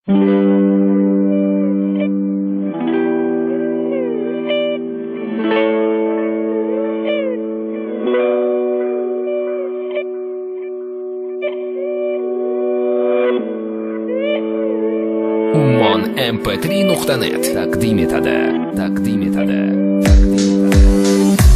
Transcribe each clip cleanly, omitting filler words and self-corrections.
Ummon mp3.net taqdim etadi.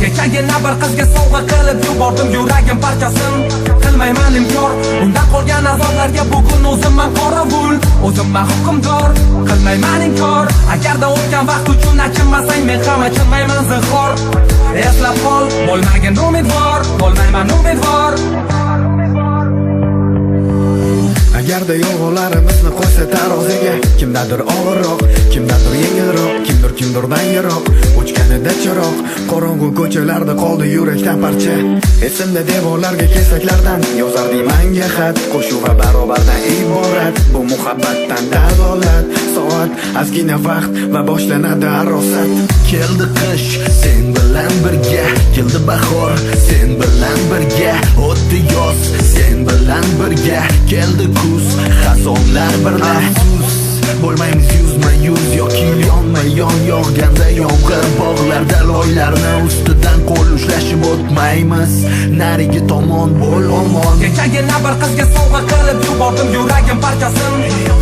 Kechagina bir qizga sovg'a qilib yubordim yuragim parchasin. Qilmayman inkor, unda qolgan azoblarga bugun o'zimman qorovul, o'zimman hukmdor. Qilmayman inkor, agarda o'tgan vaqt uchun achinmasang men ham achinmayman zinhor. Eslab qol, bo'lmagin umidvor, bo'lmayman umidvor. Agarda yolg'onlarimizni qo'ysa taroziga, kimdadir og'irroq, kimdadir yengilroq, kimdirdan yiroq, o'chganida chiroq, qorong'u ko'chalarda qoldi yurakdan parcha. Esimda devorlarga kesaklardan yozardim manga xat, qo'shuv va barobardan iborat. Bu muhabbatdan dalolat, soat, ozgina vaqt va boshlanadi arosat. Keldi qish, sen bilan birga, keldi bahor, sen bilan birga, o'tdi yoz, sen bilan birga, keldi kuz, xazonlar birga. Afsus, bo'lmaymiz yuzma-yuz yoki yonma-yon yog'ganda yomg'ir bog'larda loylarni ustidan qo'l ushlashib o'tmaymiz. Narigi tomon bo'l omon. Kechagina bir qizga sovg'a qilib yubordim yuragim parchasin.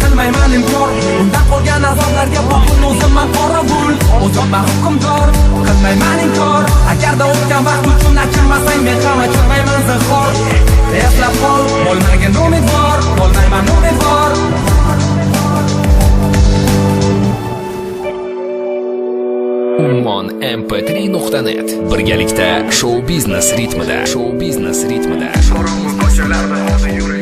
Qilmayman inkor, unda qolgan azoblarga bugun o'zimman qorovul, o'zimman hukmdor. Qilmayman inkor, agarda o'tgan vaqt uchun achinmasang men ham achinmayman zinhor. Eslab qol, bo'lmagin umidvor, bo'lmayman umidvor. Ummon mp3.net birgalikda show biznes ritmida. Qorong'u ko'chalarda hozir